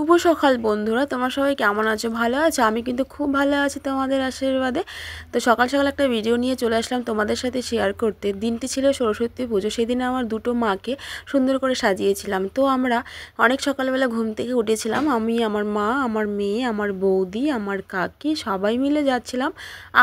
শুভ সকাল বন্ধুরা, তোমরা সবাই কেমন আছো? ভালো আছো? আমি কিন্তু খুব ভালো আছি তোমাদের আশীর্বাদে। তো সকাল সকাল একটা ভিডিও নিয়ে চলে আসলাম তোমাদের সাথে শেয়ার করতে। দিনটি ছিল সরস্বতী পুজো, সেদিন আমার দুটো মাকে সুন্দর করে সাজিয়েছিলাম। তো আমরা অনেক সকালবেলা ঘুম থেকে উঠেছিলাম, আমি, আমার মা, আমার মেয়ে, আমার বৌদি, আমার কাকি সবাই মিলে যাচ্ছিলাম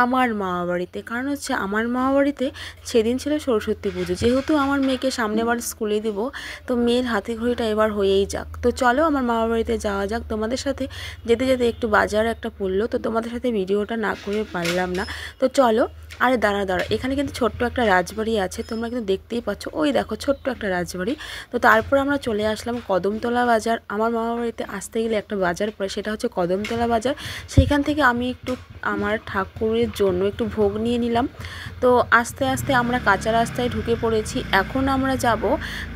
আমার মামা বাড়িতে। কারণ হচ্ছে আমার মামা বাড়িতে সেদিন ছিল সরস্বতী পুজো। যেহেতু আমার মেয়েকে সামনেবার স্কুলে দিব, তো মেয়ের হাতে ঘড়িটা এবার হয়েই যাক। তো চলো আমার মামা বাড়িতে যাওয়া যাক। তোমাদের সাথে যেতে যেতে একটু বাজার একটা পড়লো, তো তোমাদের সাথে ভিডিওটা না করে পারলাম না। তো চলো। আরে দাঁড়া, এখানে কিন্তু ছোট্ট একটা রাজবাড়ি আছে, তোমরা কিন্তু দেখতেই পাচ্ছ, ওই দেখো ছোট্ট একটা রাজবাড়ি। তো তারপর আমরা চলে আসলাম কদমতলা বাজার। আমার মামা বাড়িতে আসতে গেলে একটা বাজার পড়ে, সেটা হচ্ছে কদমতলা বাজার। সেখান থেকে আমি একটু আমার ঠাকুরের জন্য একটু ভোগ নিয়ে নিলাম। তো আস্তে আস্তে আমরা কাঁচা রাস্তায় ঢুকে পড়েছি। এখন আমরা যাব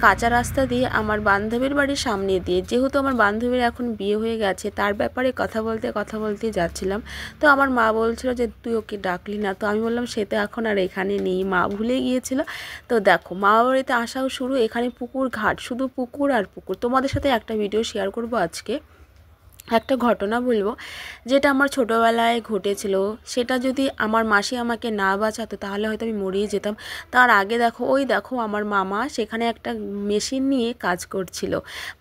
কাঁচা রাস্তা দিয়ে আমার বান্ধবীর বাড়ির সামনে দিয়ে। যেহেতু আমার বান্ধবীর এখন বিয়ে হয়ে গেছে, তার ব্যাপারে কথা বলতে যাচ্ছিলাম। তো আমার মা বলছিল যে তুই ওকে ডাকলি না। তো আমি বললাম সে তো এখন আর এখানে নেই, মা ভুলে গিয়েছিল। তো দেখো মামা বাড়িতে আসাও শুরু, এখানে পুকুর ঘাট, শুধু পুকুর আর পুকুর। তোমাদের সাথে একটা ভিডিও শেয়ার করব আজকে, একটা ঘটনা বলবো যেটা আমার ছোটোবেলায় ঘটেছিল। সেটা যদি আমার মাসি আমাকে না বাঁচাতো তাহলে হয়তো আমি মরেই যেতাম। তার আগে দেখো, ওই দেখো আমার মামা সেখানে একটা মেশিন নিয়ে কাজ করছিল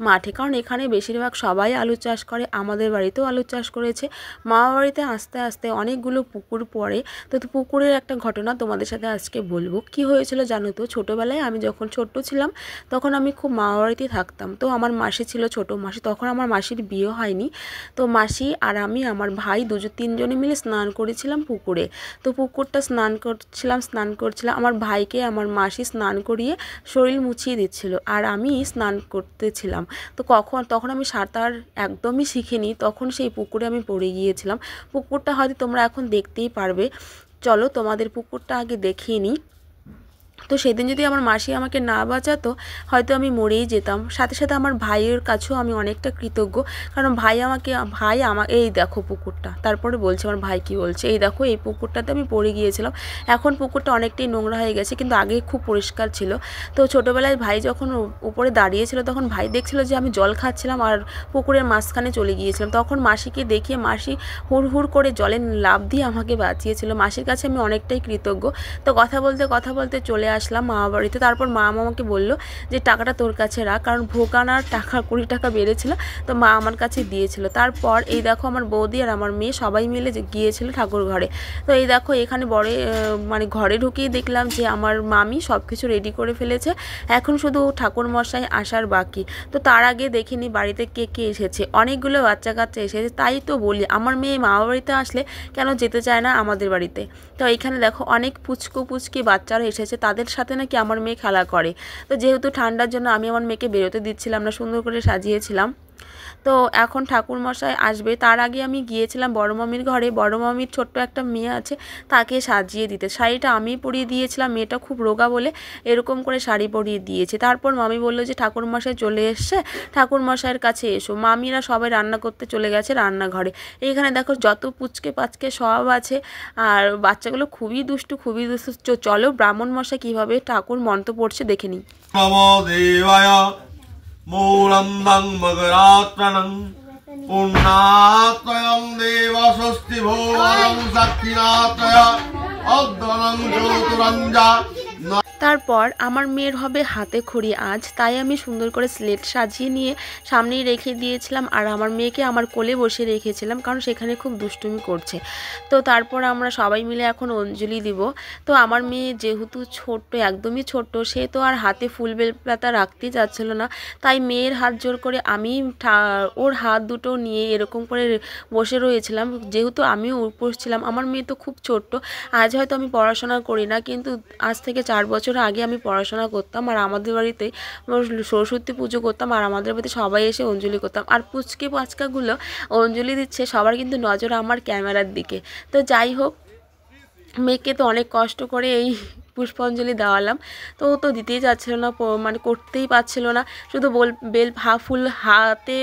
মাঠে। কারণ এখানে বেশিরভাগ সবাই আলু চাষ করে, আমাদের বাড়িতেও আলু চাষ করেছে। মামা বাড়িতে আস্তে আস্তে অনেকগুলো পুকুর পড়ে। তো পুকুরের একটা ঘটনা তোমাদের সাথে আজকে বলবো। কি হয়েছিল জানো তো? ছোটোবেলায় আমি যখন ছোট্ট ছিলাম তখন আমি খুব মামা বাড়িতেই থাকতাম। তো আমার মাসি ছিল, ছোটো মাসি, তখন আমার মাসির বিয়ে হয়নি। তো মাসি আর আমি, আমার ভাই তিনজনে মিলে স্নান করেছিলাম পুকুরে। তো পুকুরটা স্নান করছিলাম। আমার ভাইকে আমার মাসি স্নান করিয়ে শরীর মুছিয়ে দিচ্ছিল, আর আমি স্নান করতেছিলাম। তো তখন আমি সাঁতার একদমই শিখিনি, তখন সেই পুকুরে আমি পড়ে গিয়েছিলাম। পুকুরটা হয়তো তোমরা এখন দেখতেই পারবে। চলো তোমাদের পুকুরটা আগে দেখিয়ে নিই। তো সেদিন যদি আমার মাসি আমাকে না বাঁচাতো হয়তো আমি মরেই যেতাম। সাথে সাথে আমার ভাইয়ের কাছেও আমি অনেকটা কৃতজ্ঞ, কারণ ভাই আমার, এই দেখো পুকুরটা। তারপরে বলছে আমার ভাই কি বলছে, এই দেখো এই পুকুরটাতে আমি পড়ে গিয়েছিলাম। এখন পুকুরটা অনেকটাই নোংরা হয়ে গেছে, কিন্তু আগে খুব পরিষ্কার ছিল। তো ছোটোবেলায় ভাই যখন উপরে দাঁড়িয়েছিল তখন ভাই দেখছিল যে আমি জল খাচ্ছিলাম আর পুকুরের মাঝখানে চলে গিয়েছিলাম। তখন মাসিকে দেখিয়ে মাসি হুড় করে জলে লাফ দিয়ে আমাকে বাঁচিয়েছিল। মাসির কাছে আমি অনেকটাই কৃতজ্ঞ। তো কথা বলতে চলে আসলাম মামা বাড়িতে। তারপর মা আমাকে বলল যে টাকাটা তোর কাছে রাখ, কারণ ভোগ আনার টাকা 20 টাকা বেড়েছিল, তো মা আমার কাছে দিয়েছিল। তারপর এই দেখো আমার বৌদি আর আমার মেয়ে সবাই মিলে গিয়েছিল ঠাকুর ঘরে। তো এই দেখো এখানে মানে ঘরে ঢুকেই দেখলাম যে আমার মামি সব কিছু রেডি করে ফেলেছে। এখন শুধু ঠাকুর মশাই আসার বাকি। তো তার আগে দেখিনি বাড়িতে কে কে এসেছে, অনেকগুলো বাচ্চা কাচ্চা এসেছে। তাই তো বলি আমার মেয়ে মামা বাড়িতে আসলে কেন যেতে চায় না আমাদের বাড়িতে। তো এইখানে দেখো অনেক পুচকি বাচ্চারা এসেছে, তাদের সাথে নাকি আমার মেয়ে খেলা করে। তো যেহেতু ঠান্ডার জন্য আমি আমার মেয়েকে বেরোতে দিচ্ছিলাম না, সুন্দর করে সাজিয়েছিলাম। তো এখন ঠাকুর মশাই আসবে, তার আগে আমি গিয়েছিলাম বড় মামির ঘরে। বড় মামির ছোট্ট একটা মেয়ে আছে, তাকে সাজিয়ে দিতে। শাড়িটা আমি পরিয়ে দিয়েছিলাম, মেয়েটা খুব রোগা বলে এরকম করে শাড়ি পরিয়ে দিয়েছে। তারপর মামি বললো যে ঠাকুর মশাই চলে এসছে, ঠাকুর মশাইয়ের কাছে এসো। মামিরা সবাই রান্না করতে চলে গেছে রান্নাঘরে। এইখানে দেখো যত পুচকে পাচকে সব আছে, আর বাচ্চাগুলো খুবই দুষ্টু। চলো ব্রাহ্মণ মশাই কীভাবে ঠাকুর মন্ত্র পড়ছে দেখে নিই। मूलम्बं मकरात्मनं पुण्णात्मयं देवस्वस्ति भोवनं शक्तिनात्मय अद्वनं ज्योतिरञ्जा। তারপর আমার মেয়ের হবে হাতে খড়ি আজ, তাই আমি সুন্দর করে স্লেট সাজিয়ে নিয়ে সামনেই রেখে দিয়েছিলাম, আর আমার মেয়েকে আমার কোলে বসে রেখেছিলাম, কারণ সেখানে খুব দুষ্টুমি করছে। তো তারপর আমরা সবাই মিলে এখন অঞ্জলি দিব। তো আমার মেয়ে যেহেতু ছোট্ট, একদমই ছোট্ট, সে তো আর হাতে ফুল বেলপাতা রাখতেই যাচ্ছিল না। তাই মেয়ের হাত জোর করে আমি ওর হাত দুটো নিয়ে এরকম করে বসে রয়েছিলাম। যেহেতু আমিও উপোস ছিলাম, আমার মেয়ে তো খুব ছোট্ট। আজ হয়তো আমি পড়াশোনা করি না, কিন্তু আজ থেকে 4 বছর আগে আমি পড়াশোনা করতাম, আর আমাদের বাড়িতে সরস্বতী পুজো করতাম, আর আমাদের বাড়িতে সবাই এসে অঞ্জলি করতাম। আর পুচকে পাচকাগুলো অঞ্জলি দিচ্ছে, সবার কিন্তু নজর আমার ক্যামেরার দিকে। তো যাই হোক, মেয়েকে তো অনেক কষ্ট করে এই পুষ্পাঞ্জলি দেওয়ালাম। তো ও তো দিতেই যাচ্ছিল না, মানে করতেই পারছিল না, শুধু ফুল হাতে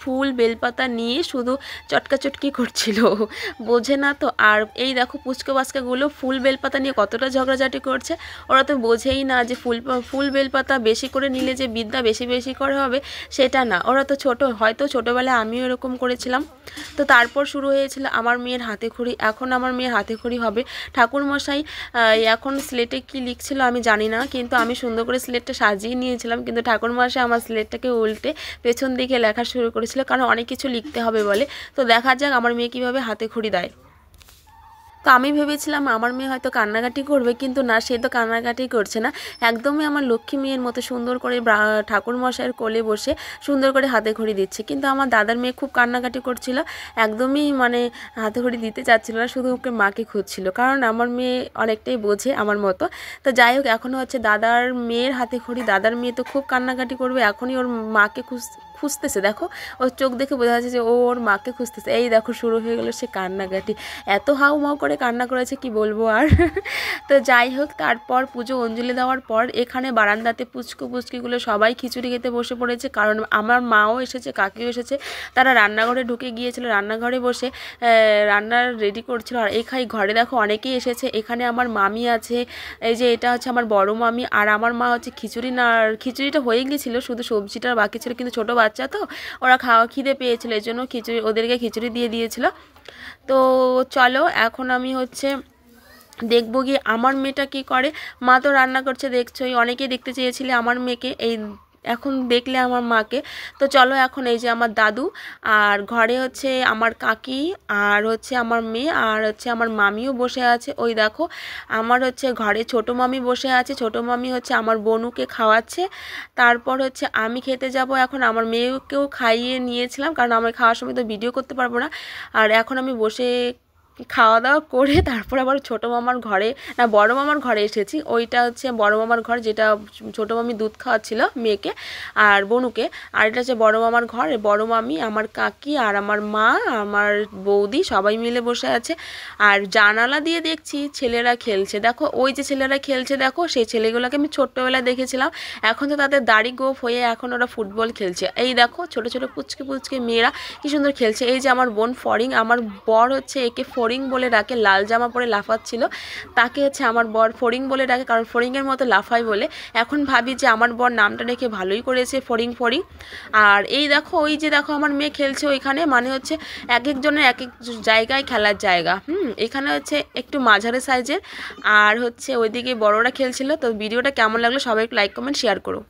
ফুল বেলপাতা নিয়ে শুধু চটকাচটকি করছিল, বোঝে না তো। আর এই দেখো পুচকা বাচ্চাগুলো ফুল বেলপাতা নিয়ে কতটা ঝগড়াঝাটি করছে, ওরা তো বোঝেই না যে ফুল বেলপাতা বেশি করে নিলে যে বিদ্যা বেশি বেশি করে হবে সেটা না, ওরা তো ছোট, হয়তো ছোটোবেলায় আমিও এরকম করেছিলাম। তো তারপর শুরু হয়েছিল আমার মেয়ের হাতে খড়ি। এখন আমার মেয়ের হাতে খড়ি হবে। ঠাকুরমশাই এখন স্লেটে কি লিখছিল আমি জানি না, কিন্তু আমি সুন্দর করে স্লেটটা সাজিয়ে নিয়েছিলাম, কিন্তু ঠাকুরমশাই আমার স্লেটটাকে উল্টে পেছন দিকে লেখা শুরু করেছিল, কারণ অনেক কিছু লিখতে হবে বলে। তো দেখা যাক আমার মেয়ে কীভাবে হাতে খড়ি দেয়। তো আমি ভেবেছিলাম আমার মেয়ে হয়তো কান্নাকাটি করবে, কিন্তু না, সে তো কান্নাকাটি করছে না, একদমই আমার লক্ষ্মী মেয়ের মতো সুন্দর করে ঠাকুরমশাইয়ের কোলে বসে সুন্দর করে হাতে খড়ি দিচ্ছে। কিন্তু আমার দাদার মেয়ে খুব কান্নাকাটি করছিল, একদমই মানে হাতে খড়ি দিতে চাচ্ছিল না, শুধু ওকে মাকে খুঁজছিল, কারণ আমার মেয়ে অনেকটাই বোঝে আমার মতো। তো যাই হোক, এখনও হচ্ছে দাদার মেয়ের হাতে খড়ি। দাদার মেয়ে তো খুব কান্নাকাটি করবে, এখনই ওর মাকে খুঁজতেছে। দেখো ওর চোখ দেখে বোঝা যাচ্ছে যে ও ওর মাকে খুঁজতেছে। এই দেখো শুরু হয়ে গেল সে কান্নাকাটি, এত হাউমাউ করে কান্না করেছে কি বলবো আর। তো যাই হোক, তারপর পুজো অঞ্জলি দেওয়ার পর এখানে বারান্দাতে পুচকিগুলো সবাই খিচুড়ি খেতে বসে পড়েছে, কারণ আমার মাও এসেছে, কাকিও এসেছে। তারা রান্নাঘরে ঢুকে গিয়েছিল, রান্নাঘরে বসে রান্নার রেডি করছিল। আর এই ঘরে দেখো অনেকেই এসেছে, এখানে আমার মামি আছে, এই যে এটা হচ্ছে আমার বড় মামি, আর আমার মা হচ্ছে খিচুড়িটা হয়ে গিয়েছিল, শুধু সবজিটা বাকি ছিল, কিন্তু ছোটো বাচ্চা তো ওরা খিদে পেয়েছিল, এই জন্য ওদেরকে খিচুড়ি দিয়ে দিয়েছিল। তো চলো এখন আমি হচ্ছে দেখবো গিয়ে আমার মেয়েটা কী করে। মা তো রান্না করছে দেখছোই, অনেকেই দেখতে চেয়েছিলে আমার মেয়েকে, এই এখন দেখলে আমার মাকে। তো চলো এখন এই যে আমার দাদু, আর ঘরে হচ্ছে আমার কাকি, আর হচ্ছে আমার মেয়ে, আর হচ্ছে আমার মামিও বসে আছে। ওই দেখো আমার হচ্ছে ঘরে ছোটো মামি বসে আছে, ছোটো মামি হচ্ছে আমার বনুকে খাওয়াচ্ছে। তারপর হচ্ছে আমি খেতে যাব এখন, আমার মেয়েকেও খাইয়ে নিয়েছিলাম, কারণ আমার খাওয়ার সময় তো ভিডিও করতে পারবো না। আর এখন আমি বসে খাওয়া দাওয়া করে তারপর আবার ছোটো মামার ঘরে, না বড় মামার ঘরে এসেছি। ওইটা হচ্ছে বড় মামার ঘর, যেটা ছোটো মামি দুধ খাওয়াচ্ছিল মেয়েকে আর বনুকে। আর এটা হচ্ছে বড় মামার ঘর, বড় মামি, আমার কাকি, আর আমার মা, আমার বৌদি সবাই মিলে বসে আছে। আর জানালা দিয়ে দেখছি ছেলেরা খেলছে। দেখো ওই যে ছেলেরা খেলছে, দেখো সেই ছেলেগুলোকে আমি ছোট্টবেলায় দেখেছিলাম, এখন তো তাদের দাড়ি গোঁফ হয়ে এখন ওরা ফুটবল খেলছে। এই দেখো ছোটো ছোটো পুচকে মেয়েরা কি সুন্দর খেলছে। এই যে আমার বোন ফড়িং, আমার বর হচ্ছে একে ফড়িং বলে ডাকে, লাল জামা পরে লাফাচ্ছিল, তাকে হচ্ছে আমার বর ফড়িং বলে ডাকে, কারণ ফড়িংয়ের মতো লাফায় বলে। এখন ভাবি যে আমার বর নামটা রেখে ভালোই করেছে, ফড়িং। আর এই দেখো ওই যে দেখো আমার মেয়ে খেলছে ওইখানে, মানে হচ্ছে এক একজনের এক এক জায়গায় খেলার জায়গা। এখানে হচ্ছে একটু মাঝারি সাইজের, আর হচ্ছে ওইদিকে বড়রা খেলছিল। তো ভিডিওটা কেমন লাগলো সবাই একটু লাইক কমেন্ট শেয়ার করো।